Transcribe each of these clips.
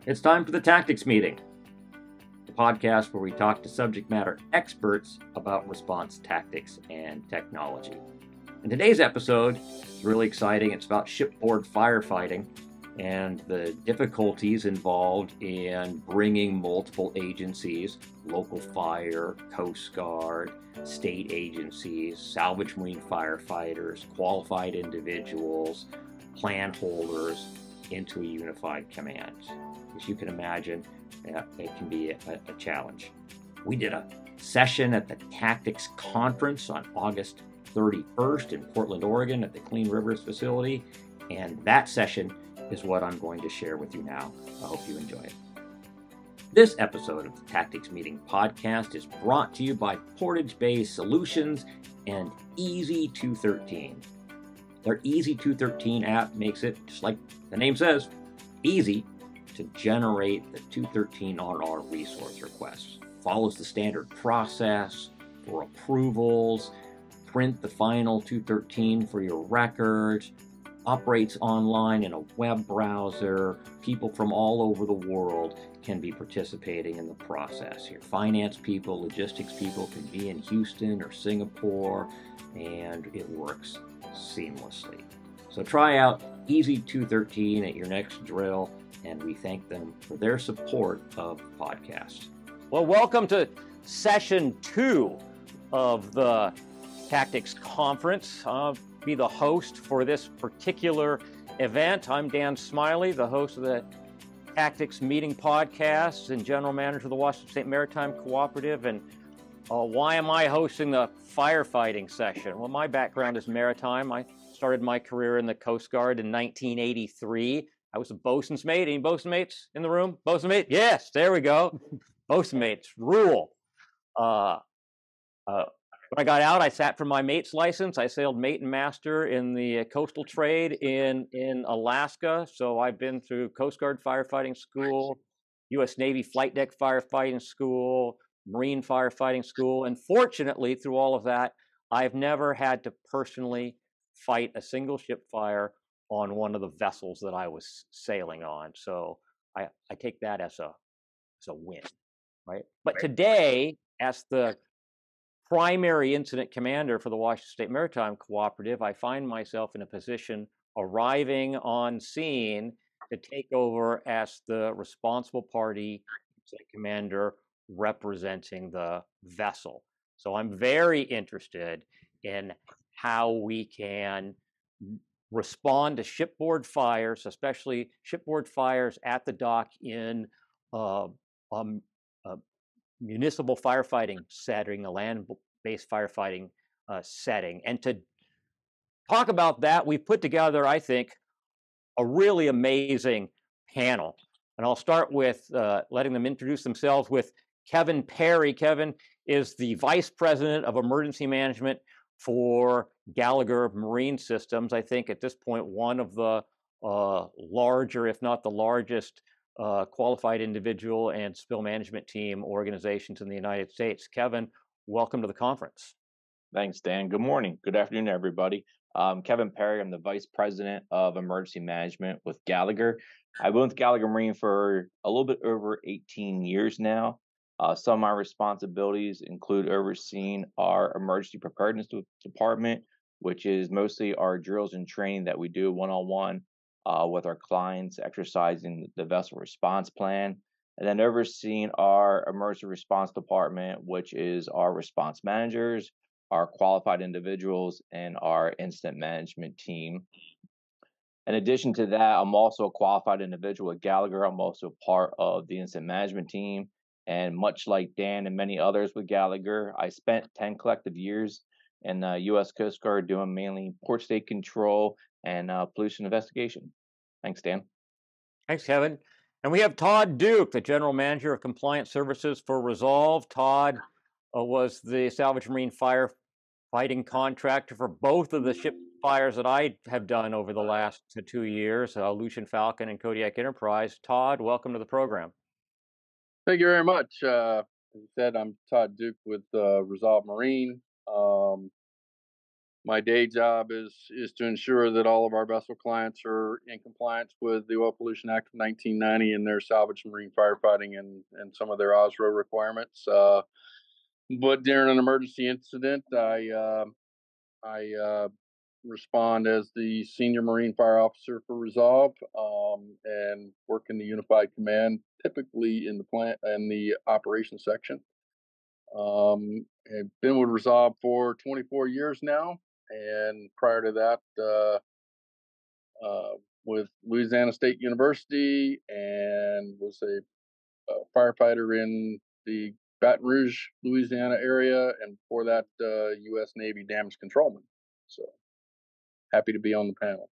It's time for the Tactics Meeting, the podcast where we talk to subject matter experts about response tactics and technology. In today's episode, it's really exciting. It's about shipboard firefighting and the difficulties involved in bringing multiple agencies, local fire, Coast Guard, state agencies, salvage marine firefighters, qualified individuals, plan holders into a unified command. As you can imagine, it can be a challenge. We did a session at the Tactics Conference on August 31st in Portland, Oregon at the Clean Rivers facility, and that session is what I'm going to share with you now. I hope you enjoy it. This episode of the Tactics Meeting podcast is brought to you by Portage Bay Solutions and Easy 213. Their Easy 213 app makes it, just like the name says, easy to generate the 213 RR resource requests. Follows the standard process for approvals, print the final 213 for your records, operates online in a web browser. People from all over the world can be participating in the process. Your finance people, logistics people can be in Houston or Singapore, and it works seamlessly. So try out Easy 213 at your next drill, and we thank them for their support of the podcast. Well, welcome to session 2 of the Tactics Conference. I'll be the host for this particular event. I'm Dan Smiley, the host of the Tactics Meeting podcast and general manager of the Washington State Maritime Cooperative. And why am I hosting the firefighting session? Well, my background is maritime. I started my career in the Coast Guard in 1983. I was a bosun's mate. Any bosun mates in the room? Bosun mate? Yes, there we go. Bosun mates rule. When I got out, I sat for my mate's license. I sailed mate and master in the coastal trade in Alaska. So I've been through Coast Guard firefighting school, U.S. Navy flight deck firefighting school, Marine firefighting school. And fortunately, through all of that, I've never had to personally fight a single ship fire on one of the vessels that I was sailing on. So I take that as a win, right? But today, as the primary incident commander for the Washington State Maritime Cooperative, I find myself in a position arriving on scene to take over as the responsible party incident commander representing the vessel. So I'm very interested in how we can respond to shipboard fires, especially shipboard fires at the dock in a municipal firefighting setting, a land-based firefighting setting. And to talk about that, we've put together, I think, a really amazing panel. And I'll start with letting them introduce themselves with Kevin Perry. Kevin is the Vice President of Emergency Management for Gallagher Marine Systems. I think at this point, one of the larger, if not the largest, qualified individual and spill management team organizations in the United States. Kevin, welcome to the conference. Thanks, Dan. Good morning. Good afternoon, everybody. Kevin Perry. I'm the Vice President of Emergency Management with Gallagher. I've been with Gallagher Marine for a little bit over 18 years now. Some of my responsibilities include overseeing our emergency preparedness department, which is mostly our drills and training that we do one-on-one with our clients, exercising the vessel response plan, and then overseeing our emergency response department, which is our response managers, our qualified individuals, and our incident management team. In addition to that, I'm also a qualified individual at Gallagher. I'm also part of the incident management team. And much like Dan and many others with Gallagher, I spent 10 collective years in the U.S. Coast Guard doing mainly port state control and pollution investigation. Thanks, Dan. Thanks, Kevin. And we have Todd Duke, the General Manager of Compliance Services for Resolve. Todd was the salvage marine firefighting contractor for both of the ship fires that I have done over the last 2 years, Lucian Falcon and Kodiak Enterprise. Todd, welcome to the program. Thank you very much. As you said, I'm Todd Duke with Resolve Marine. my day job is to ensure that all of our vessel clients are in compliance with the Oil Pollution Act of 1990 and their salvage and marine firefighting and some of their OSRO requirements. But during an emergency incident, I respond as the senior marine fire officer for Resolve, and work in the unified command, typically in the plant and the operations section. I've been with Resolve for 24 years now, and prior to that, with Louisiana State University, and was a firefighter in the Baton Rouge, Louisiana area, and before that, U.S. Navy damage controlman. So happy to be on the panel.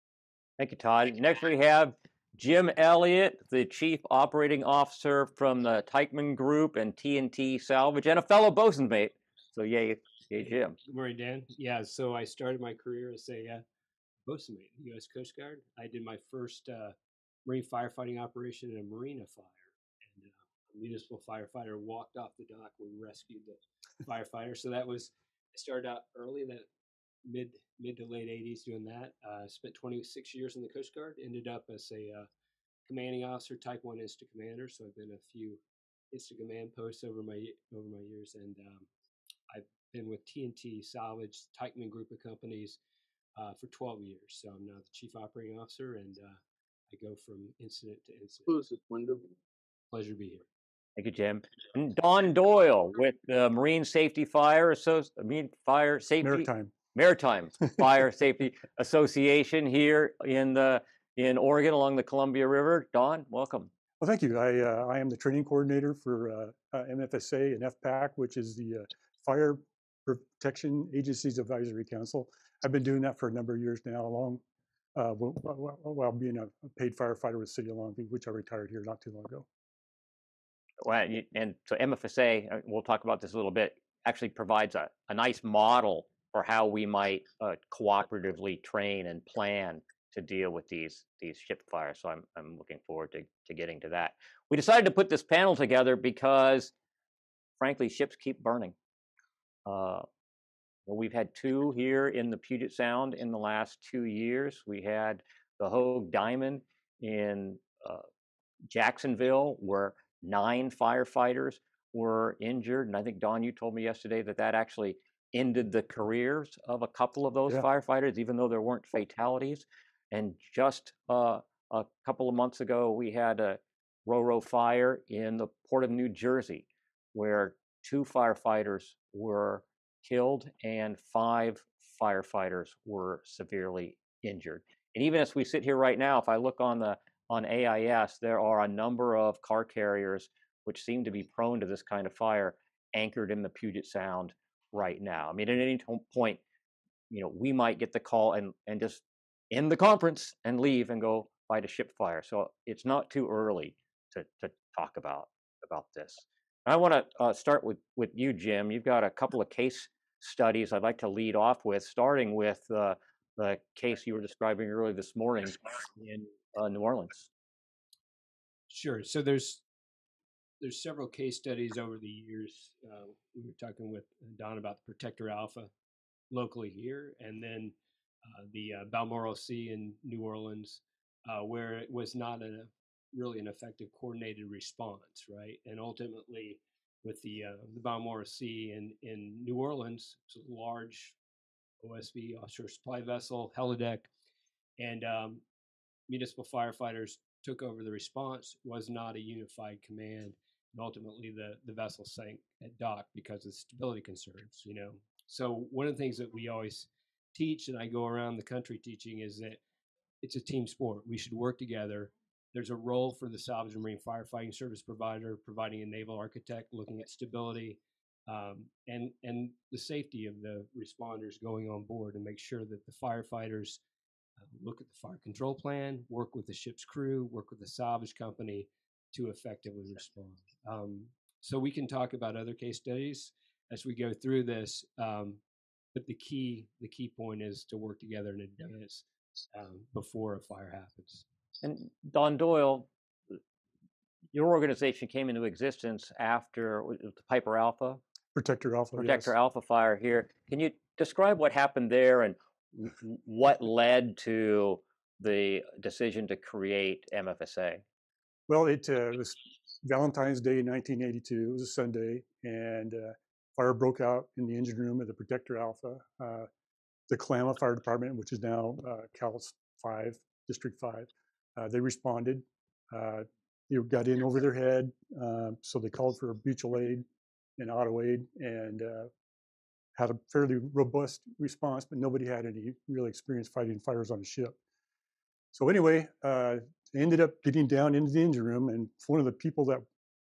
Thank you, Todd. Next, we have Jim Elliott, the Chief Operating Officer from the Teichman Group and T&T Salvage, and a fellow bosun's mate. So yay, Jim. Good morning, Dan. Yeah, so I started my career as a bosun mate in the U.S. Coast Guard. I did my first marine firefighting operation in a marina fire. And a municipal firefighter walked off the dock. We rescued the firefighter. So that was, I started out early, that mid to late 80s doing that. Spent 26 years in the Coast Guard. Ended up as a commanding officer, Type 1 Instant Commander. So I've been a few Instant Command posts over my years. And I've been with T&T Salvage, Teichman Group of companies for 12 years. So I'm now the Chief Operating Officer, and I go from incident to incident. Close this window. Pleasure to be here. Thank you, Jim. And Don Doyle with the Marine Safety Fire Fire Safety Maritime Fire Safety Association here in Oregon along the Columbia River. Don, welcome. Well, thank you. I am the training coordinator for MFSA and FPAAC, which is the Fire Protection Agencies Advisory Council. I've been doing that for a number of years now, along while being a paid firefighter with the City of Long Beach, which I retired here not too long ago. Well, and so MFSA, we'll talk about this a little bit, actually provides a nice model for how we might cooperatively train and plan to deal with these ship fires. So I'm looking forward to getting to that. We decided to put this panel together because, frankly, ships keep burning. Well, we've had two here in the Puget Sound in the last 2 years. We had the Hogue Diamond in Jacksonville, where 9 firefighters were injured. And I think, Don, you told me yesterday that actually ended the careers of a couple of those firefighters, even though there weren't fatalities. And just a couple of months ago, we had a Ro-Ro fire in the Port of New Jersey, where 2 firefighters were killed and 5 firefighters were severely injured. And even as we sit here right now, if I look on AIS, there are a number of car carriers which seem to be prone to this kind of fire anchored in the Puget Sound right now. I mean, at any point, we might get the call and just end the conference and leave and go fight a ship fire. So it's not too early to talk about this. I want to start with you, Jim. You've got a couple of case studies I'd like to lead off with, starting with the case you were describing earlier this morning in New Orleans. Sure. So there's several case studies over the years. We were talking with Don about the Protector Alpha locally here, and then the Balmoral Sea in New Orleans, where it was not really an effective coordinated response, right? And ultimately, with the Balmoral Sea in New Orleans, it's a large OSV, offshore supply vessel, helideck, and municipal firefighters took over the response. Was not a unified command, and ultimately the vessel sank at dock because of stability concerns. So one of the things that we always teach, and I go around the country teaching, is that it's a team sport. We should work together. There's a role for the salvage and marine firefighting service provider, providing a naval architect, looking at stability, and the safety of the responders going on board, and make sure that the firefighters look at the fire control plan, work with the ship's crew, work with the salvage company to effectively respond. So we can talk about other case studies as we go through this, but the key point is to work together in advance before a fire happens. And Don Doyle, your organization came into existence after the Piper Alpha Protector Alpha. Protector Yes. Alpha fire here. Can you describe what happened there and what led to the decision to create MFSA? Well, it was Valentine's Day, 1982. It was a Sunday, and fire broke out in the engine room of the Protector Alpha. The Kalama Fire Department, which is now Cal 5, District 5, they responded. They got in over their head, so they called for mutual aid and auto aid, and had a fairly robust response, but nobody had any real experience fighting fires on a ship. So anyway, they ended up getting down into the engine room, and one of the people that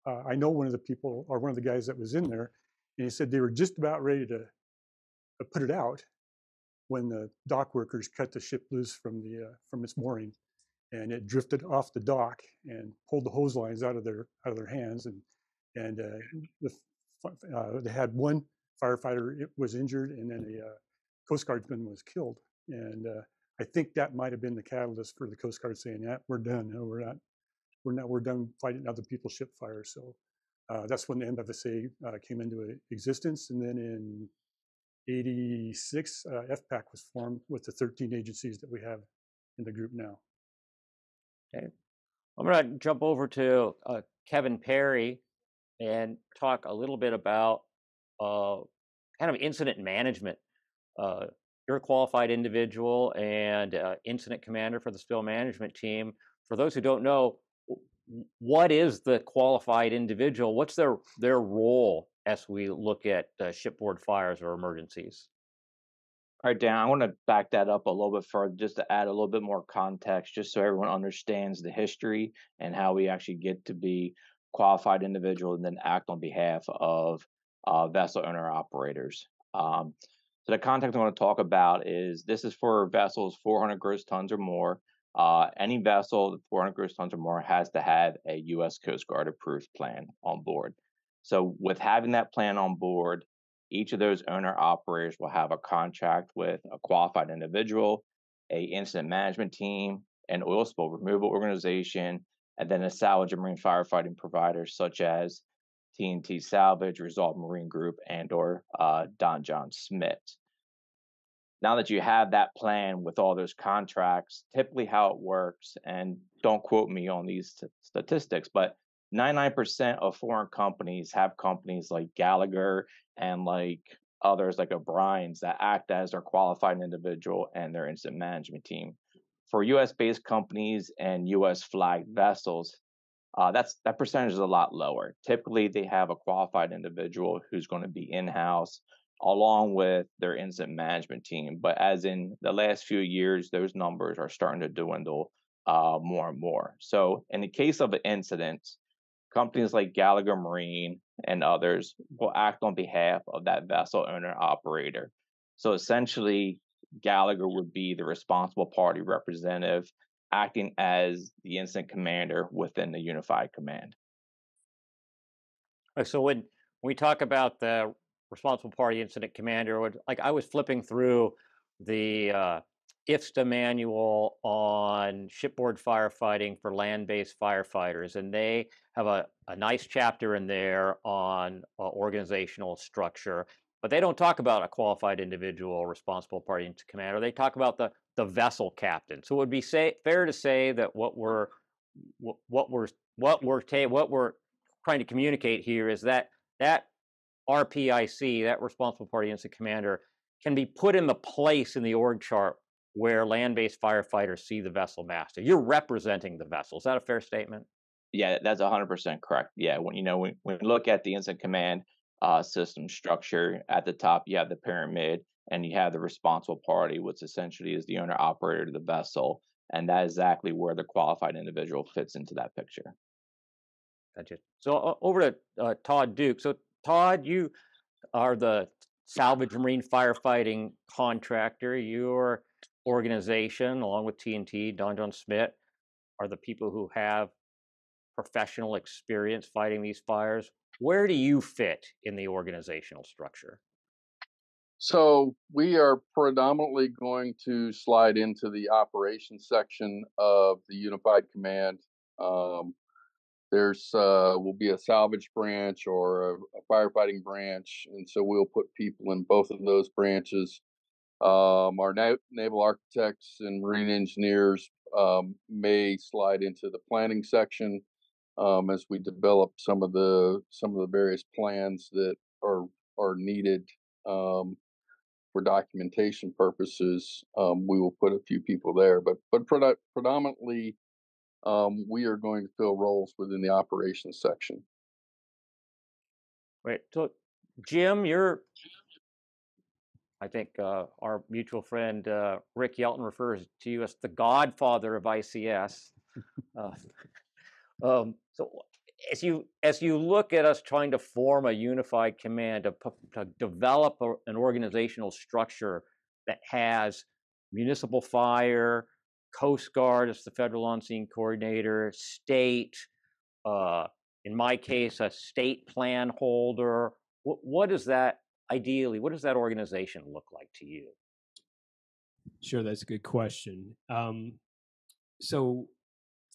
I know, one of the guys that was in there, and he said they were just about ready to put it out when the dock workers cut the ship loose from its mooring, and it drifted off the dock and pulled the hose lines out of their hands, and they had one firefighter was injured, and then a Coast Guardsman was killed, and I think that might have been the catalyst for the Coast Guard saying, "Yeah, we're done. No, we're done fighting other people's ship fires." So that's when the MFSA came into existence, and then in '86, FPAAC was formed with the 13 agencies that we have in the group now. Okay. I'm going to jump over to Kevin Perry and talk a little bit about kind of incident management. You're a qualified individual and incident commander for the spill management team. For those who don't know, what is the qualified individual? What's their role as we look at shipboard fires or emergencies? All right, Dan, I want to back that up a little bit further just to add a little bit more context, just so everyone understands the history and how we actually get to be qualified individual and then act on behalf of vessel owner operators. So the context I want to talk about is this is for vessels 400 gross tons or more. Any vessel 400 gross tons or more has to have a U.S. Coast Guard approved plan on board. So with having that plan on board, each of those owner operators will have a contract with a qualified individual, a incident management team, an oil spill removal organization, and then a salvage and marine firefighting provider such as T&T Salvage, Resolve Marine Group, and or Don John Smith. Now that you have that plan with all those contracts, typically how it works, and don't quote me on these statistics, but 99% of foreign companies have companies like Gallagher and like others like O'Brien's that act as their qualified individual and their incident management team. For U.S.-based companies and U.S. flagged vessels, that percentage is a lot lower. Typically, they have a qualified individual who's going to be in-house along with their incident management team. But as in the last few years, those numbers are starting to dwindle more and more. So in the case of an incident, companies like Gallagher Marine and others will act on behalf of that vessel owner operator. So essentially, Gallagher would be the responsible party representative acting as the incident commander within the unified command. So when we talk about the responsible party incident commander, like I was flipping through the IFSTA manual on shipboard firefighting for land-based firefighters, and they have a nice chapter in there on organizational structure, but they don't talk about a qualified individual responsible party incident commander. They talk about the vessel captain. So it would be fair to say that what we're trying to communicate here is that RPIC, that responsible party incident commander, can be put in the place in the org chart where land-based firefighters see the vessel master. You're representing the vessel. Is that a fair statement? Yeah, that's 100% correct. Yeah, when we look at the incident command system structure, at the top you have the pyramid, and you have the responsible party, which essentially is the owner operator of the vessel, and that is exactly where the qualified individual fits into that picture. Gotcha. So over to Todd Duke. So Todd, you are the salvage marine firefighting contractor. Your organization, along with T&T, Don John Smith, are the people who have professional experience fighting these fires. Where do you fit in the organizational structure? So we are predominantly going to slide into the operations section of the Unified Command. There's will be a salvage branch or a firefighting branch, and so we'll put people in both of those branches. Our naval architects and marine engineers may slide into the planning section as we develop some of the various plans that are needed for documentation purposes. We will put a few people there, but predominantly we are going to fill roles within the operations section. Right. So, Jim, I think our mutual friend Rick Yelton refers to you as the godfather of ICS. So, as you look at us trying to form a unified command to develop an organizational structure that has municipal fire, Coast Guard as the federal on-scene coordinator, state, in my case, a state plan holder. What does that ideally? What does that organization look like to you? Sure, that's a good question. So,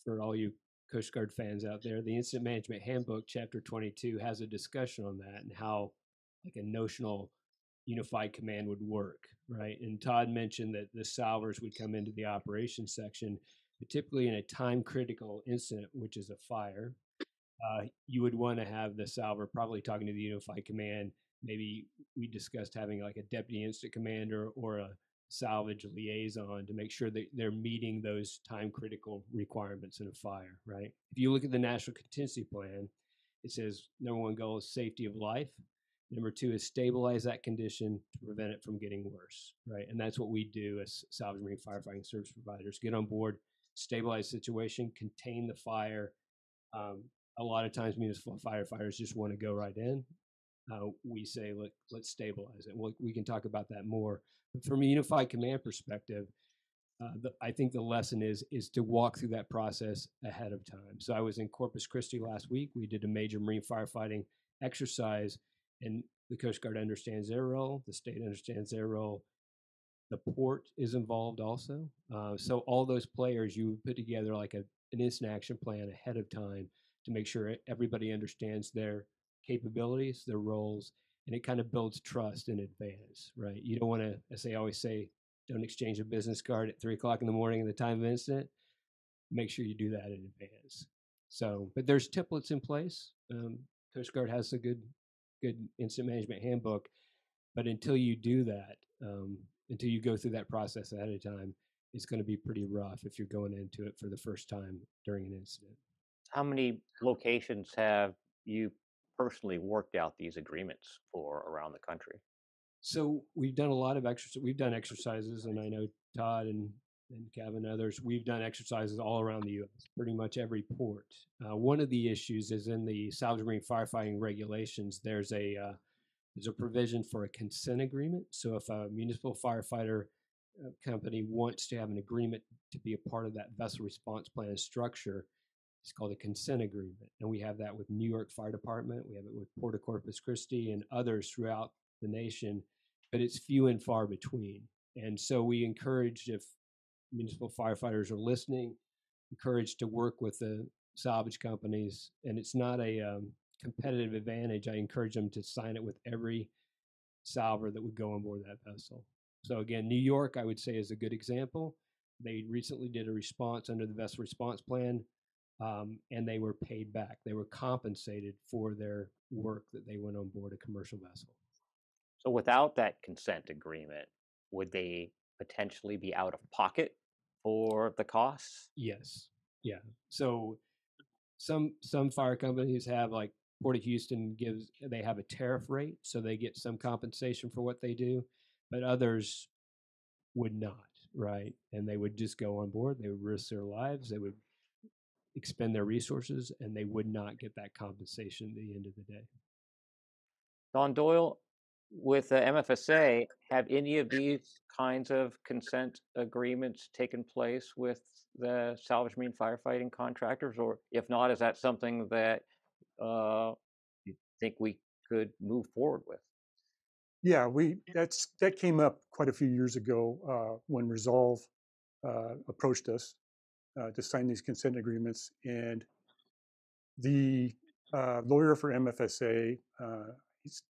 for all you Coast Guard fans out there, the Incident Management Handbook, Chapter 22, has a discussion on that and how like a notional unified command would work, right? And Todd mentioned that the salvers would come into the operations section, but typically in a time-critical incident, which is a fire, you would want to have the salver probably talking to the unified command. Maybe we discussed having like a deputy incident commander or a salvage liaison to make sure that they're meeting those time critical requirements in a fire, right? If you look at the National Contingency Plan, it says number one goal is safety of life. Number two is stabilize that condition to prevent it from getting worse, right? And that's what we do as salvage marine firefighting service providers: get on board, stabilize the situation, contain the fire. A lot of times municipal firefighters just want to go right in. We say, look, let's stabilize it. We can talk about that more. But from a unified command perspective, I think the lesson is to walk through that process ahead of time. So I was in Corpus Christi last week. We did a major marine firefighting exercise, and the Coast Guard understands their role. The state understands their role. The port is involved also. So all those players, you put together like an instant action plan ahead of time to make sure everybody understands their capabilities, their roles, and it kind of builds trust in advance, right? You don't want to, as they always say, don't exchange a business card at 3 o'clock in the morning at the time of incident. Make sure you do that in advance. So, but there's templates in place. Coast Guard has a good incident management handbook, but until you do that, until you go through that process ahead of time, it's going to be pretty rough if you're going into it for the first time during an incident. How many locations have you personally worked out these agreements for around the country? So we've done a lot of we've done exercises, and I know Todd and Kevin and others, we've done exercises all around the U.S., pretty much every port. One of the issues is in the salvage marine firefighting regulations, there's a provision for a consent agreement. So if a municipal firefighter company wants to have an agreement to be a part of that vessel response plan structure, it's called a consent agreement. And we have that with New York Fire Department. We have it with Port of Corpus Christi and others throughout the nation, but it's few and far between. And so we encourage, if municipal firefighters are listening, encouraged to work with the salvage companies. And it's not a competitive advantage. I encourage them to sign it with every salver that would go on board that vessel. So again, New York, I would say, is a good example. They recently did a response under the vessel response plan, and they were paid back. They were compensated for their work that they went on board a commercial vessel. So without that consent agreement, would they potentially be out of pocket for the costs? Yes. Yeah. So some fire companies have, like Port of Houston they have a tariff rate, so they get some compensation for what they do, but others would not, right? And they would just go on board, they would risk their lives, they would expend their resources, and they would not get that compensation at the end of the day. Don Doyle, with the MFSA, have any of these kinds of consent agreements taken place with the salvage marine firefighting contractors? Or if not, is that something that you think we could move forward with? Yeah, that came up quite a few years ago when Resolve approached us to sign these consent agreements, and The lawyer for MFSA,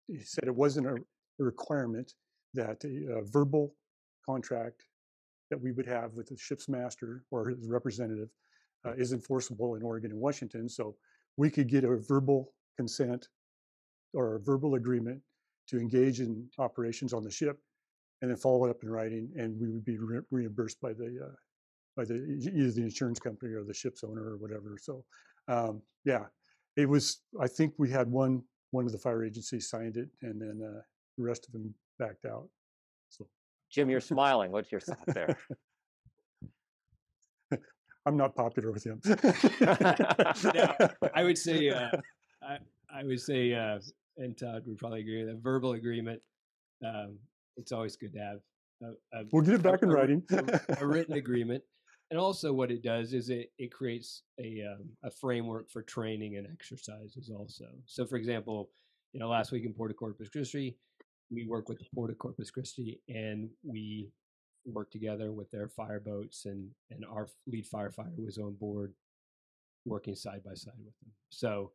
he said it wasn't a requirement that a verbal contract that we would have with the ship's master or his representative is enforceable in Oregon and Washington. So we could get a verbal consent or a verbal agreement to engage in operations on the ship, and then follow it up in writing, and we would be reimbursed by the either the insurance company or the ship's owner or whatever. So yeah, it was. I think we had one of the fire agencies signed it, and then the rest of them backed out. So Jim, you're smiling. What's your thought there? I'm not popular with him. No, I would say, and Todd would probably agree with that verbal agreement. It's always good to have. We'll get it back in writing. A written agreement, and also what it does is it creates a framework for training and exercises also. So, for example, last week in Port of Corpus Christi, we worked with the Port of Corpus Christi, and we worked together with their fireboats, and our lead firefighter was on board working side by side with them. So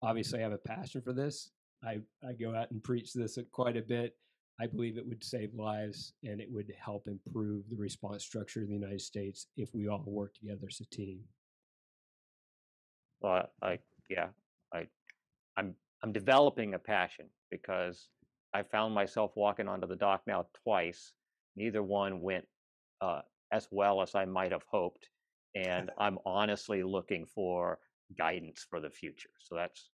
obviously I have a passion for this. I go out and preach this quite a bit. I believe it would save lives, and it would help improve the response structure of the United States if we all work together as a team. Well, I'm developing a passion, because I found myself walking onto the dock now twice. Neither one went as well as I might have hoped, and I'm honestly looking for guidance for the future. So that's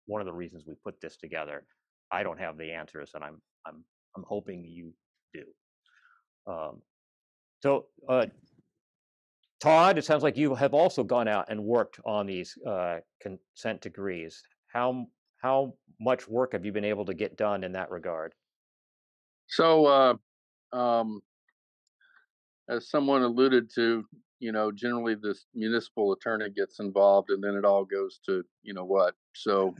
one of the reasons we put this together. I don't have the answers, and I'm hoping you do. Todd, it sounds like you have also gone out and worked on these consent decrees. How much work have you been able to get done in that regard? So, as someone alluded to, generally this municipal attorney gets involved, and then it all goes to what. So,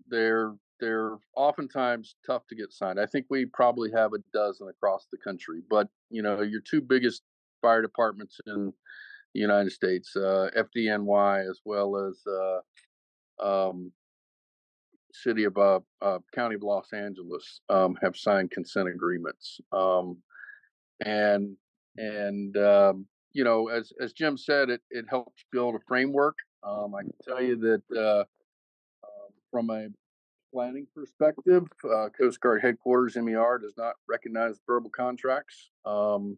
they're oftentimes tough to get signed. I think we probably have a dozen across the country, but your two biggest fire departments in the United States, FDNY, as well as City of County of Los Angeles, have signed consent agreements. And as Jim said, it helps build a framework. I can tell you that from a planning perspective, Coast Guard headquarters MER does not recognize verbal contracts. So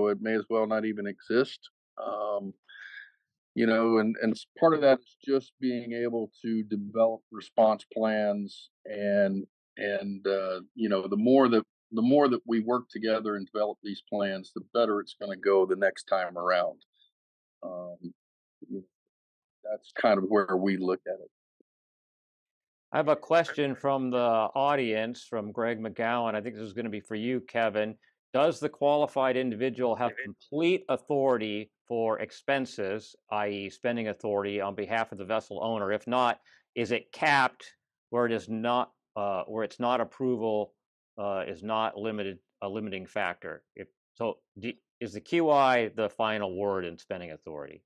it may as well not even exist. And part of that is just being able to develop response plans, and the more that we work together and develop these plans, the better it's going to go the next time around. That's kind of where we look at it. I have a question from the audience from Greg McGowan. I think this is going to be for you, Kevin. Does the qualified individual have complete authority for expenses, i.e. spending authority, on behalf of the vessel owner? If not, is it capped where it is not, where it's not approval is not a limiting factor? Is the QI the final word in spending authority?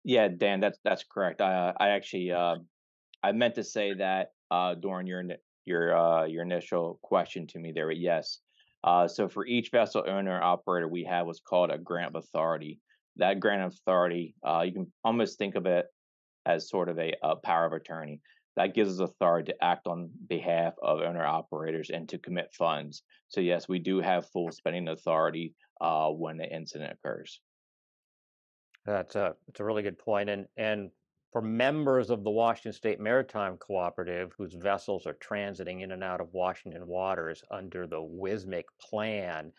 Yeah, Dan, that's correct. I actually I meant to say that during your initial question to me there, but yes. So for each vessel owner or operator, we have what's called a grant of authority. That grant of authority, you can almost think of it as sort of a power of attorney. That gives us authority to act on behalf of owner operators and to commit funds. So yes, we do have full spending authority when the incident occurs. That's a really good point. And for members of the Washington State Maritime Cooperative whose vessels are transiting in and out of Washington waters under the WSMIC plan,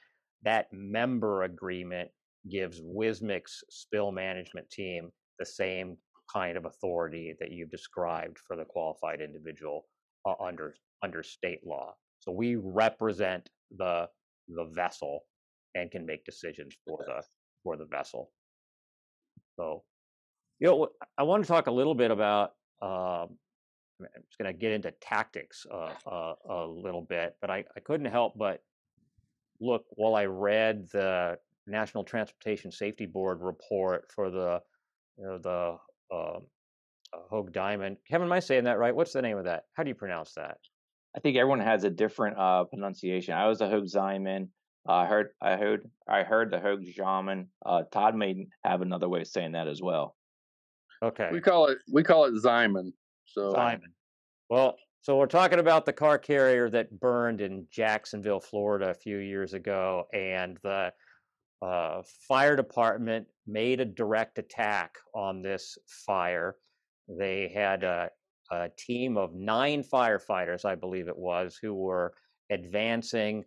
that member agreement gives WSMIC's spill management team the same kind of authority that you've described for the qualified individual under state law. So we represent the vessel and can make decisions for the vessel. So, I want to talk a little bit about, I'm just going to get into tactics a little bit, but I couldn't help but look while I read the National Transportation Safety Board report for the the Hogue Diamond. Kevin, am I saying that right? What's the name of that? How do you pronounce that? I think everyone has a different pronunciation. I was a Hogue Zyman. I heard the Hogue Jamin. Todd may have another way of saying that as well. Okay. We call it Zyman. So Simon. Well, so we're talking about the car carrier that burned in Jacksonville, Florida a few years ago, and the fire department made a direct attack on this fire. They had a team of 9 firefighters, I believe it was, who were advancing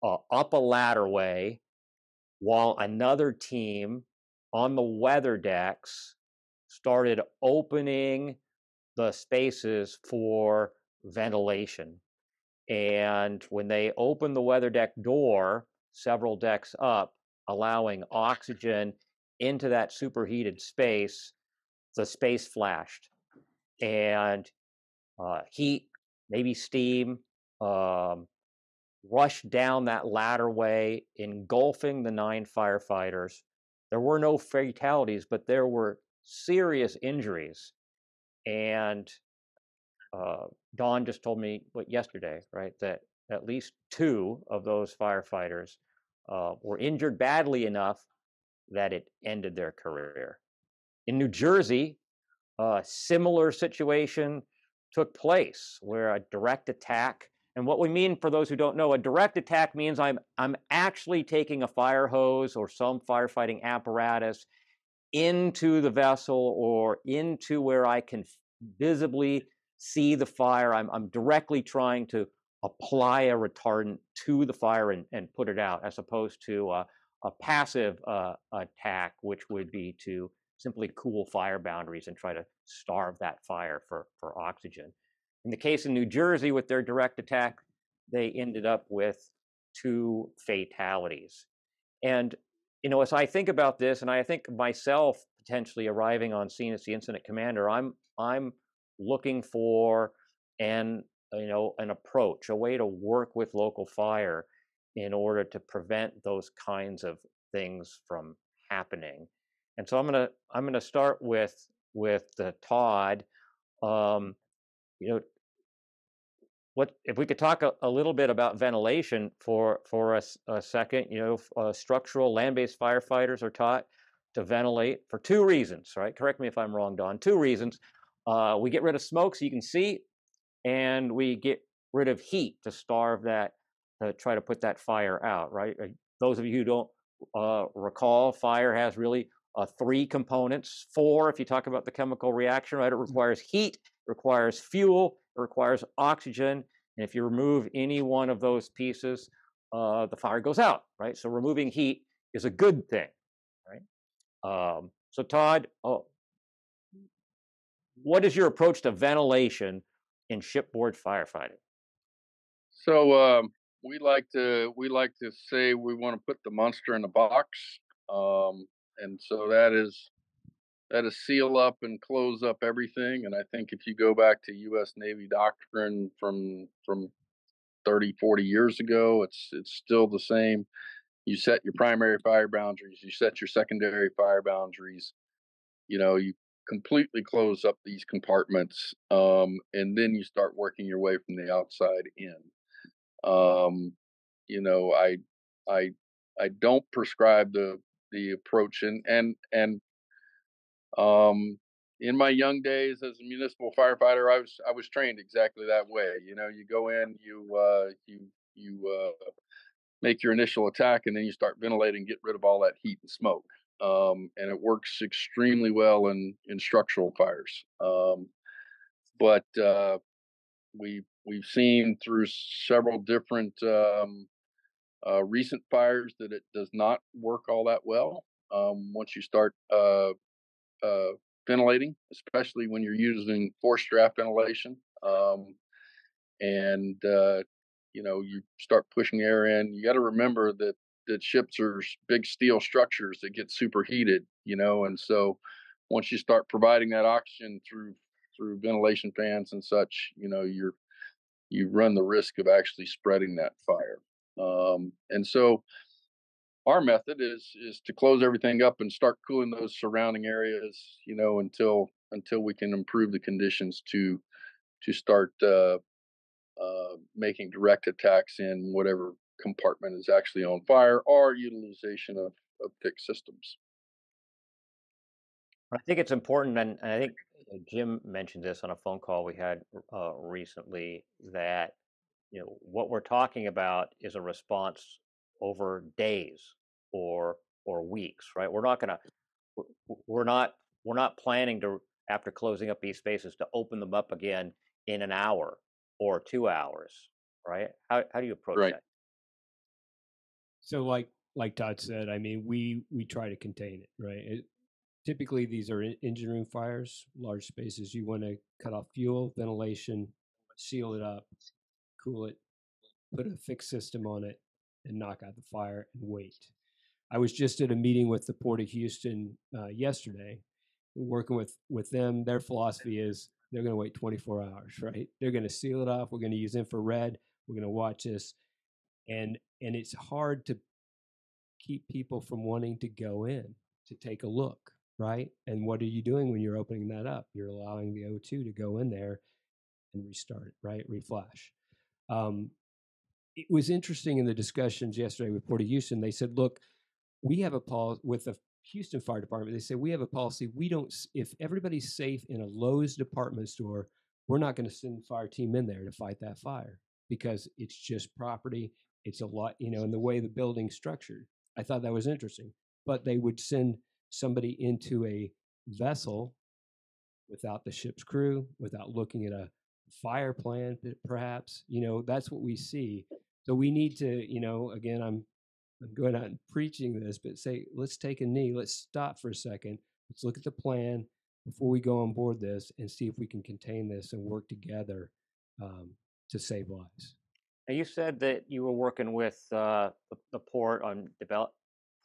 up a ladderway while another team on the weather decks started opening the spaces for ventilation. And when they opened the weather deck door, several decks up, allowing oxygen into that superheated space, the space flashed. And heat, maybe steam, rushed down that ladderway, engulfing the 9 firefighters. There were no fatalities, but there were serious injuries. And Dawn just told me yesterday, right, that at least 2 of those firefighters were injured badly enough that it ended their career. In New Jersey, a similar situation took place where a direct attack, and what we mean, for those who don't know, a direct attack means I'm actually taking a fire hose or some firefighting apparatus into the vessel or into where I can visibly see the fire. I'm directly trying to apply a retardant to the fire and put it out, as opposed to a passive attack, which would be to simply cool fire boundaries and try to starve that fire for oxygen. In the case of New Jersey, with their direct attack, they ended up with 2 fatalities. And as I think about this, and I think myself potentially arriving on scene as the incident commander, I'm looking for an approach, a way to work with local fire in order to prevent those kinds of things from happening. And so I'm gonna start with Todd. What if we could talk a little bit about ventilation for a second? Structural land-based firefighters are taught to ventilate for 2 reasons, right? Correct me if I'm wrong, Don. 2 reasons. We get rid of smoke so you can see, and we get rid of heat to starve that, to try to put that fire out, right? Those of you who don't recall, fire has really 3 components, 4 if you talk about the chemical reaction, right? It requires heat, it requires fuel, it requires oxygen, and if you remove any one of those pieces, the fire goes out, right? So removing heat is a good thing, right? So Todd, what is your approach to ventilation in shipboard firefighting? So we like to say we want to put the monster in the box, and so that is seal up and close up everything. And I think if you go back to U.S. Navy doctrine from 30, 40 years ago, it's still the same. You set your primary fire boundaries, you set your secondary fire boundaries. You completely close up these compartments, and then you start working your way from the outside in. I don't prescribe the approach, and in my young days as a municipal firefighter, I was trained exactly that way. You go in, you make your initial attack, and then you start ventilating, get rid of all that heat and smoke. And it works extremely well in structural fires. But we've seen through several different recent fires that it does not work all that well once you start ventilating, especially when you're using forced draft ventilation. And you start pushing air in. You got to remember that ships are big steel structures that get superheated, and so once you start providing that oxygen through ventilation fans and such, you run the risk of actually spreading that fire. And so our method is to close everything up and start cooling those surrounding areas, until we can improve the conditions to start making direct attacks in whatever compartment is actually on fire, or utilization of fixed systems. I think it's important, and I think Jim mentioned this on a phone call we had recently, that what we're talking about is a response over days or weeks, right? We're not planning to, after closing up these spaces, to open them up again in an hour or 2 hours, right? How do you approach Right. that? So like Todd said, I mean, we try to contain it, right? Typically, these are engine room fires, large spaces. You want to cut off fuel, ventilation, seal it up, cool it, put a fixed system on it, and knock out the fire and wait. I was just at a meeting with the Port of Houston yesterday, working with them. Their philosophy is they're going to wait 24 hours, right? They're going to seal it off. We're going to use infrared. We're going to watch this, and it's hard to keep people from wanting to go in to take a look, right? And what are you doing when you're opening that up? You're allowing the O2 to go in there and restart it, right? Reflash. It was interesting in the discussions yesterday with Port of Houston. They said, look, we have a policy with the Houston Fire Department. They said, we have a policy. We don't, if everybody's safe in a Lowe's department store, we're not going to send fire team in there to fight that fire because it's just property. It's a lot, and the way the building's structured. I thought that was interesting. But they would send somebody into a vessel without the ship's crew, without looking at a fire plan, perhaps. That's what we see. So we need to, again, I'm going out and preaching this, but say, let's take a knee. Let's stop for a second. Let's look at the plan before we go on board this and see if we can contain this and work together to save lives. Now, you said that you were working with the port on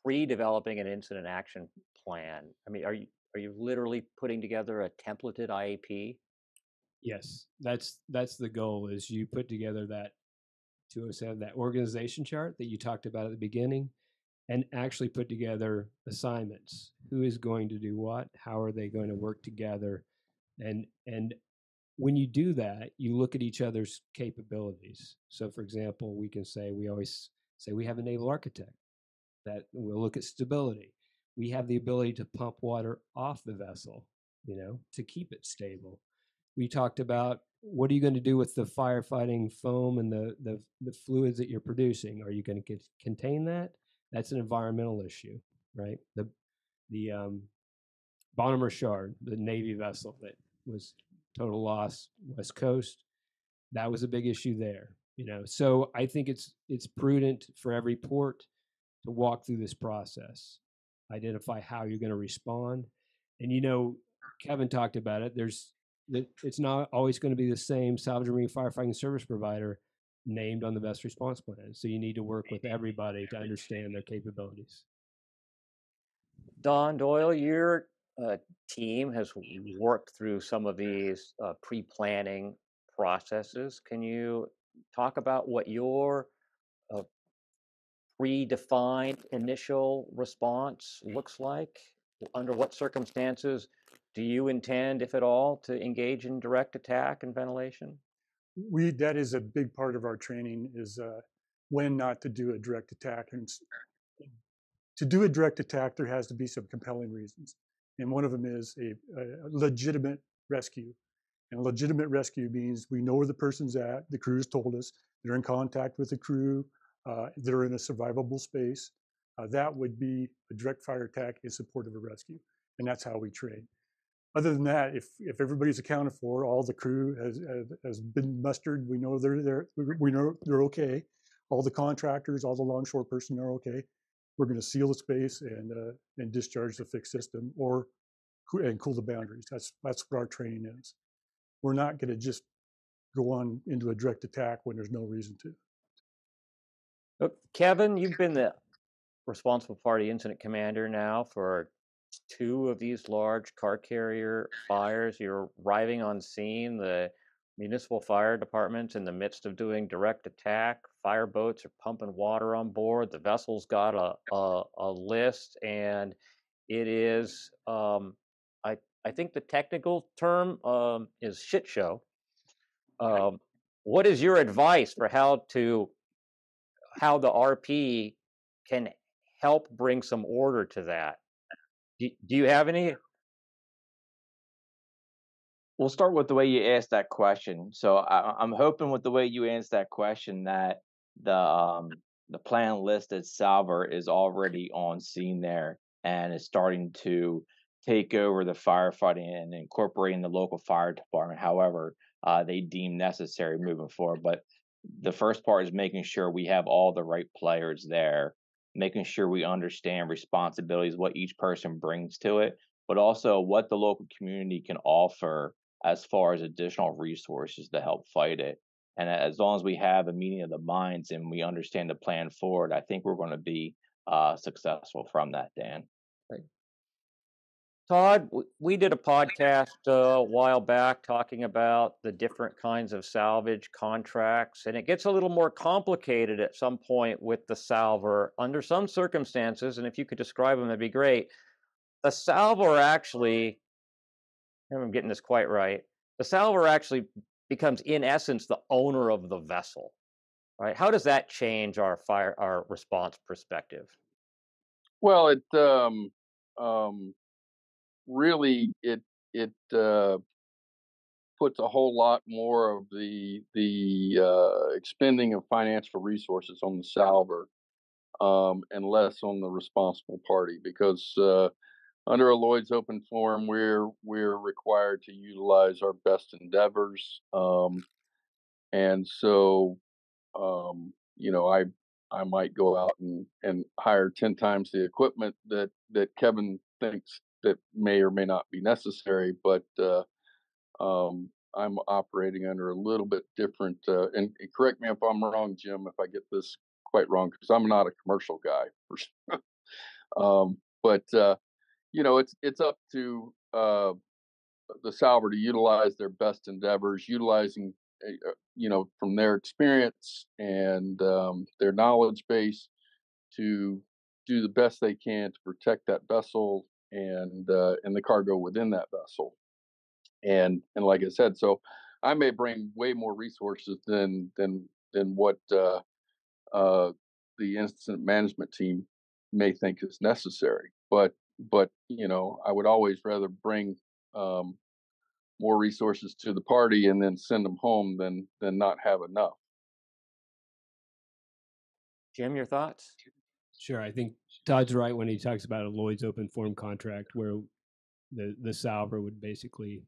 pre-developing an incident action plan. I mean, are you literally putting together a templated IAP? Yes, that's the goal. Is you put together that 207, that organization chart that you talked about at the beginning, and actually put together assignments. Who is going to do what? How are they going to work together? And when you do that, you look at each other's capabilities. So, for example, we always say we have a naval architect that will look at stability. We have the ability to pump water off the vessel, to keep it stable. We talked about what are you going to do with the firefighting foam and the fluids that you're producing? Are you going to contain that? That's an environmental issue, right? The Bonhomme Richard, the Navy vessel that was total loss, West Coast, that was a big issue there. So I think it's prudent for every port to walk through this process, identify how you're going to respond, and Kevin talked about it. It's not always going to be the same salvage marine firefighting service provider named on the best response plan. So you need to work with everybody to understand their capabilities. Don Doyle, your team has worked through some of these pre-planning processes. Can you talk about what your predefined initial response looks like? Under what circumstances do you intend, if at all, to engage in direct attack and ventilation? That is a big part of our training, is when not to do a direct attack. And to do a direct attack, there has to be some compelling reasons. And one of them is a legitimate rescue. And legitimate rescue means we know where the person's at, the crew's told us, they're in contact with the crew, they're in a survivable space. That would be a direct fire attack in support of a rescue. And that's how we train. Other than that, if everybody's accounted for, all the crew has been mustered, we know they're there, we know they're okay. All the contractors, all the longshore personnel are okay. We're going to seal the space and discharge the fixed system and cool the boundaries. That's what our training is. We're not going to just go on into a direct attack when there's no reason to. Look, Kevin, you've been the responsible party incident commander now for 2 of these large car carrier fires. You're arriving on scene. The municipal fire departments in the midst of doing direct attack. Fire boats are pumping water on board. The vessel's got a list, and it is I think the technical term is shit show. What is your advice for how the RP can help bring some order to that? Do you have any? We'll start with the way you asked that question. So I'm hoping with the way you answered that question that the plan listed salver is already on scene there and is starting to take over the firefighting and incorporating the local fire department. However, they deem necessary moving forward. But the first part is making sure we have all the right players there, making sure we understand responsibilities, what each person brings to it, but also what the local community can offer as far as additional resources to help fight it. And as long as we have a meeting of the minds and we understand the plan forward, I think we're going to be successful from that, Dan. Right. Todd, we did a podcast a while back talking about the different kinds of salvage contracts, and it gets a little more complicated at some point with the salver under some circumstances. And if you could describe them, that'd be great. The salver actually, if I'm getting this quite right, the salver actually becomes, in essence, the owner of the vessel, right? How does that change our response perspective? Well, it really it puts a whole lot more of the expending of financial resources on the salver, and less on the responsible party, because under a Lloyd's open forum, we're required to utilize our best endeavors, and so I might go out and hire 10 times the equipment that Kevin thinks that may or may not be necessary, but I'm operating under a little bit different. And correct me if I'm wrong, Jim, if I get this quite wrong, because I'm not a commercial guy. But it's up to the salver to utilize their best endeavors, utilizing from their experience and their knowledge base to do the best they can to protect that vessel and the cargo within that vessel. And like I said, so I may bring way more resources than what the incident management team may think is necessary. But I would always rather bring more resources to the party and then send them home than not have enough. Jim, your thoughts? Sure. I think Todd's right when he talks about a Lloyd's open forum contract where the salver would basically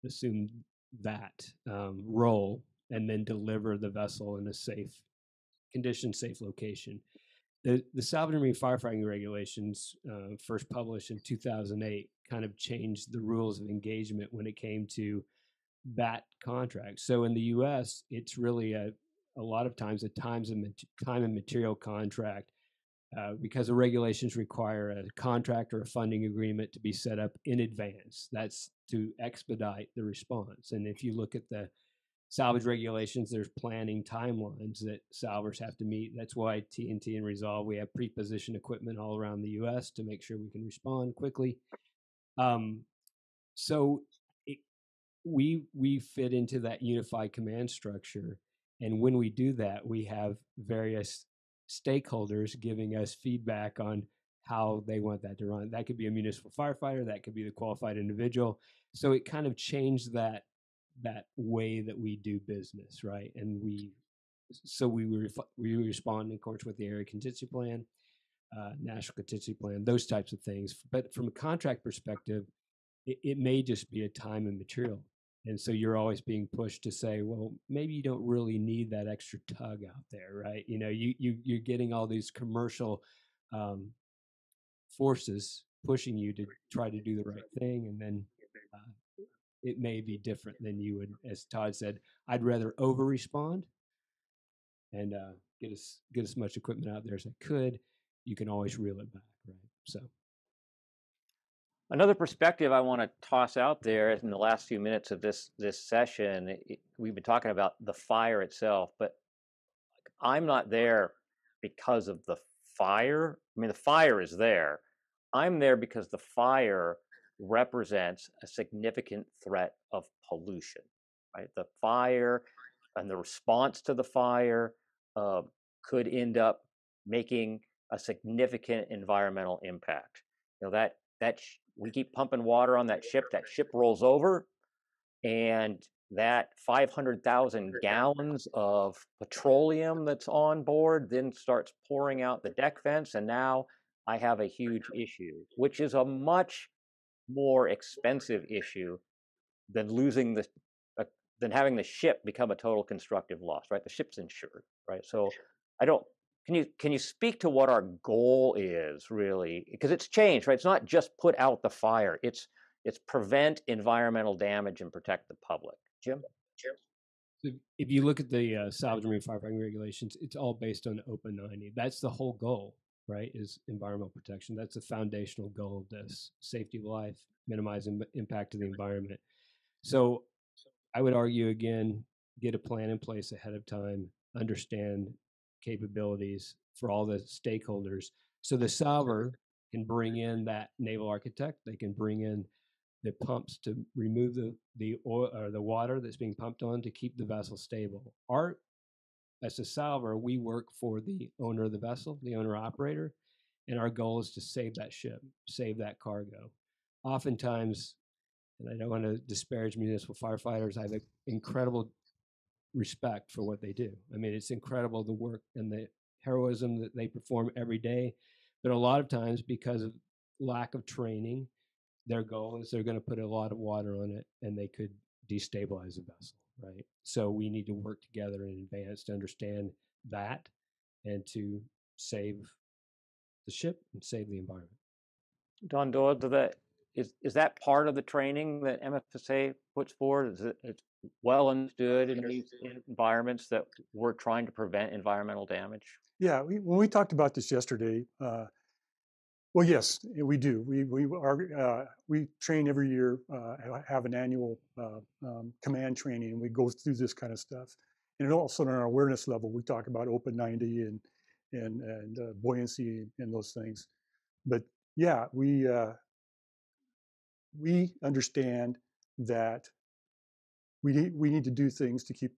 assume that role and then deliver the vessel in a safe condition, safe location. The Salvage and Marine Firefighting regulations, first published in 2008, kind of changed the rules of engagement when it came to that contract. So in the U.S., it's really a lot of times a time and material contract, because the regulations require a contract or a funding agreement to be set up in advance. That's to expedite the response. And if you look at the salvage regulations, there's planning timelines that salvers have to meet. That's why TNT and Resolve, we have pre-positioned equipment all around the U.S. to make sure we can respond quickly. So we fit into that unified command structure. And when we do that, we have various stakeholders giving us feedback on how they want that to run. That could be a municipal firefighter, that could be the qualified individual. So it kind of changed that way that we do business, right? And we respond in accordance with the area contingency plan, national contingency plan, those types of things. But from a contract perspective, it may just be a time and material. And so you're always being pushed to say, well, maybe you don't really need that extra tug out there, right? You're getting all these commercial forces pushing you to try to do the right thing. And then it may be different than you would, as Todd said, I'd rather over respond and get as much equipment out there as I could. You can always reel it back, right? So Another perspective I want to toss out there in the last few minutes of this session, we've been talking about the fire itself, but I'm not there because of the fire. I mean, the fire is there. I'm there because the fire represents a significant threat of pollution, right? The fire and the response to the fire could end up making a significant environmental impact. You know, we keep pumping water on that ship rolls over, and that 500,000 gallons of petroleum that's on board then starts pouring out the deck vents, and now I have a huge issue, which is a much more expensive issue than than having the ship become a total constructive loss, right? The ship's insured, right? So I don't. Can you speak to what our goal is really? Because it's changed, right? It's not just put out the fire. It's prevent environmental damage and protect the public. Jim? So if you look at the salvage marine firefighting regulations, it's all based on Open 90. That's the whole goal, right? Is environmental protection. That's the foundational goal of this: safety of life, minimizing impact to the environment. So I would argue again, get a plan in place ahead of time, understand capabilities for all the stakeholders. So the salver can bring in that naval architect. They can bring in the pumps to remove the oil or the water that's being pumped on to keep the vessel stable. As a salver, we work for the owner of the vessel, the owner operator, and our goal is to save that ship, save that cargo. Oftentimes, and I don't want to disparage municipal firefighters, I have incredible respect for what they do. I mean, it's incredible the work and the heroism that they perform every day. But a lot of times, because of lack of training, their goal is they're going to put a lot of water on it and they could destabilize the vessel, right? So we need to work together in advance to understand that and to save the ship and save the environment. Don Doyle, is that part of the training that MFSA puts forward? It's well understood in these environments that we're trying to prevent environmental damage? Yeah, when we talked about this yesterday, well, yes, we do. We train every year, have an annual command training, and we go through this kind of stuff. And also on our awareness level, we talk about Open 90 and buoyancy and those things. But yeah, we understand that we need to do things to keep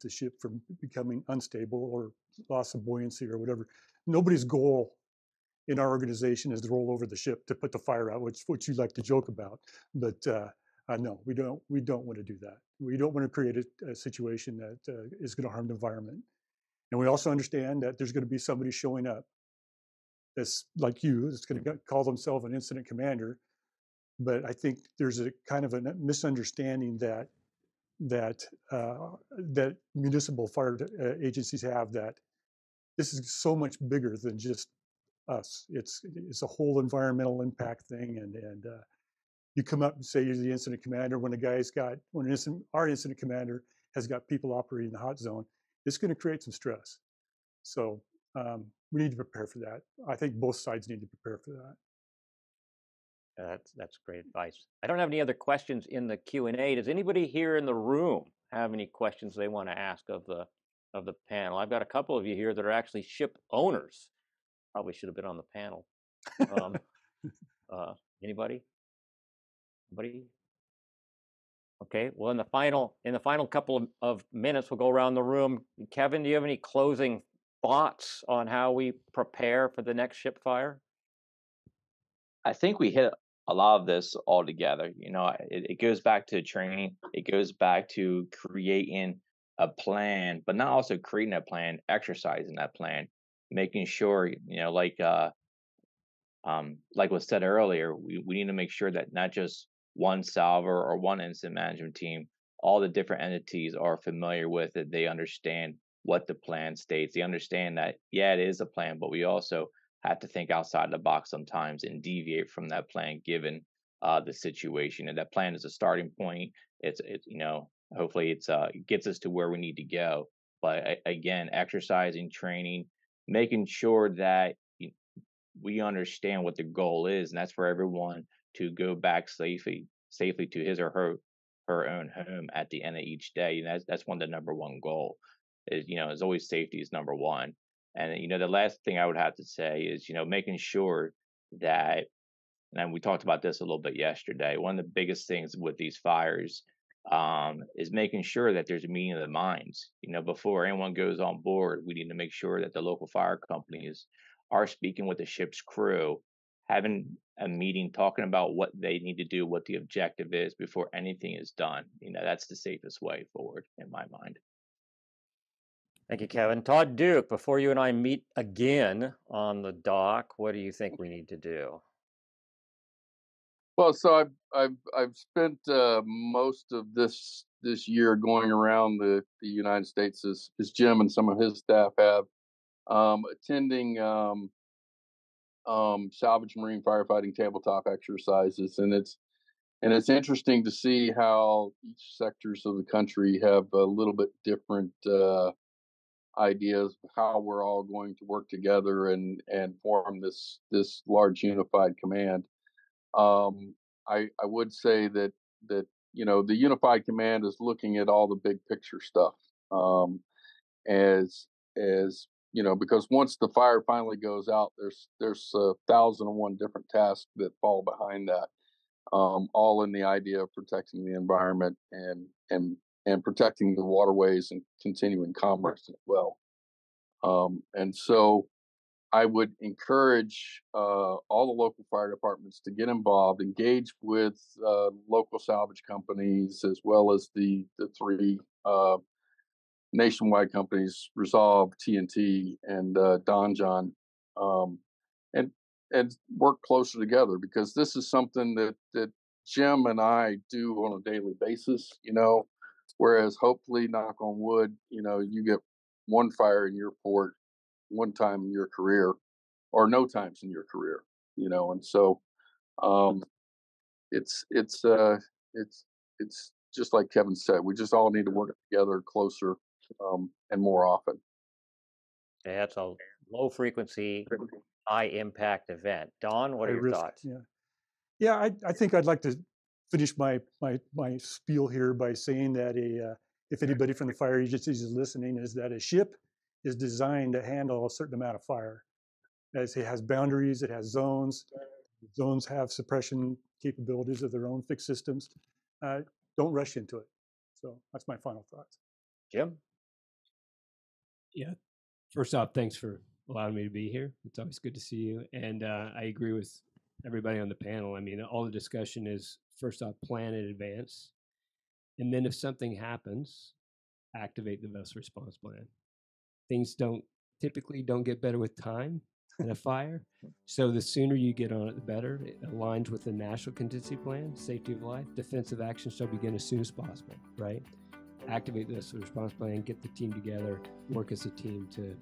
the ship from becoming unstable or loss of buoyancy or whatever. Nobody's goal in our organization is to roll over the ship to put the fire out, which you like to joke about. But no, we don't want to do that. We don't want to create a situation that is going to harm the environment. And we also understand that there's going to be somebody showing up that's like you, that's going to call themselves an incident commander. But I think there's a kind of a misunderstanding that municipal fire agencies have, that this is so much bigger than just us. It's a whole environmental impact thing, and you come up and say you're the incident commander when our incident commander has got people operating the hot zone. It's going to create some stress. So we need to prepare for that. I think both sides need to prepare for that. That's great advice. I don't have any other questions in the Q&A. Does anybody here in the room have any questions they want to ask of the panel? I've got a couple of you here that are actually ship owners. Probably should have been on the panel. Anybody? Okay. Well, in the final couple of minutes, we'll go around the room. Kevin, do you have any closing thoughts on how we prepare for the next ship fire? I think we hit a lot of this all together. You know, it goes back to training. It goes back to creating a plan, but not also creating a plan, exercising that plan, making sure, you know, like was said earlier, we need to make sure that not just one salver or one incident management team, all the different entities are familiar with it. They understand what the plan states. They understand that, yeah, it is a plan, but we also have to think outside the box sometimes and deviate from that plan given the situation. And that plan is a starting point. It's you know, hopefully it gets us to where we need to go. But again, exercising, training, making sure that we understand what the goal is, and that's for everyone to go back safely to his or her own home at the end of each day. And that's one of the number one goal is, is always safety is number one. And, the last thing I would have to say is, making sure that, and we talked about this a little bit yesterday, one of the biggest things with these fires is making sure that there's a meeting of the minds. Before anyone goes on board, we need to make sure that the local fire companies are speaking with the ship's crew, having a meeting, talking about what they need to do, what the objective is before anything is done. That's the safest way forward in my mind. Thank you, Kevin. Todd Duke, before you and I meet again on the dock, what do you think we need to do? Well, so I've spent most of this year going around the United States as Jim and some of his staff have, attending salvage marine firefighting tabletop exercises, and it's interesting to see how each sectors of the country have a little bit different ideas of how we're all going to work together and form this large unified command. I would say that the unified command is looking at all the big picture stuff, as because once the fire finally goes out, there's 1,001 different tasks that fall behind that, all in the idea of protecting the environment and protecting the waterways and continuing commerce as well. And so I would encourage all the local fire departments to get involved, engage with local salvage companies, as well as the three nationwide companies, Resolve, TNT, and Don John, and work closer together, because this is something that Jim and I do on a daily basis, whereas hopefully, knock on wood, you get one fire in your port one time in your career, or no times in your career, and so it's just like Kevin said, we just all need to work together closer and more often. Yeah, it's a low frequency, high impact event. Don, what are your thoughts? Yeah, I think I'd like to finish my spiel here by saying that if anybody from the fire agencies is listening, is that a ship is designed to handle a certain amount of fire. As it has boundaries, it has zones. Zones have suppression capabilities of their own fixed systems. Don't rush into it. So that's my final thoughts. Jim? Yeah. First off, thanks for allowing me to be here. It's always good to see you. And I agree with everybody on the panel. I mean, all the discussion is, first off, plan in advance. And then if something happens, activate the vessel response plan. Things typically don't get better with time in a fire. So the sooner you get on it, the better. It aligns with the National Contingency Plan, Safety of Life. Defensive action shall begin as soon as possible, right? Activate the vessel response plan, get the team together, work as a team to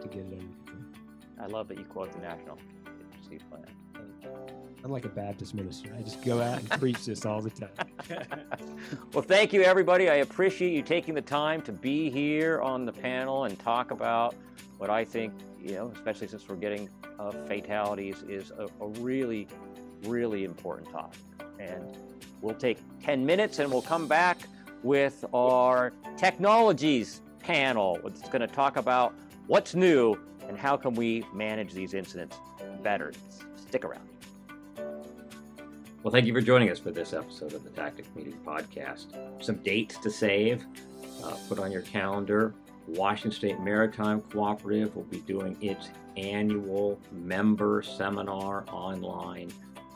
get it under control. I love that you quote the National Contingency Plan. I'm like a Baptist minister. I just go out and preach this all the time. Well, thank you, everybody. I appreciate you taking the time to be here on the panel and talk about what I think, especially since we're getting fatalities, is a really, really important topic. And we'll take 10 minutes and we'll come back with our technologies panel. It's going to talk about what's new and how can we manage these incidents better. Stick around. Well, thank you for joining us for this episode of the Tactics Meeting Podcast. Some dates to save. Put on your calendar. Washington State Maritime Cooperative will be doing its annual member seminar online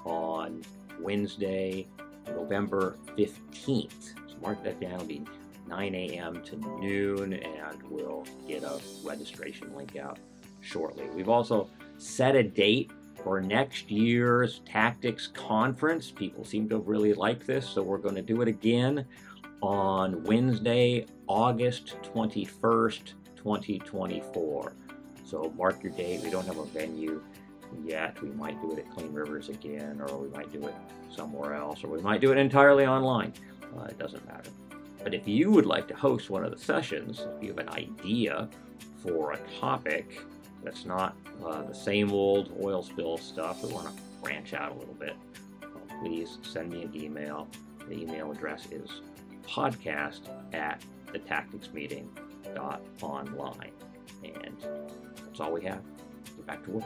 on Wednesday, November 15th. So mark that down. It'll be 9 a.m. to noon, and we'll get a registration link out shortly. We've also set a date for next year's tactics conference. People seem to really like this, so we're going to do it again on Wednesday, August 21st, 2024. So mark your date. We don't have a venue yet. We might do it at Clean Rivers again, or we might do it somewhere else, or we might do it entirely online. It doesn't matter. But if you would like to host one of the sessions, if you have an idea for a topic that's not the same old oil spill stuff, we want to branch out a little bit, please send me an email. The email address is podcast@thetacticsmeeting.online. And that's all we have. Get back to work.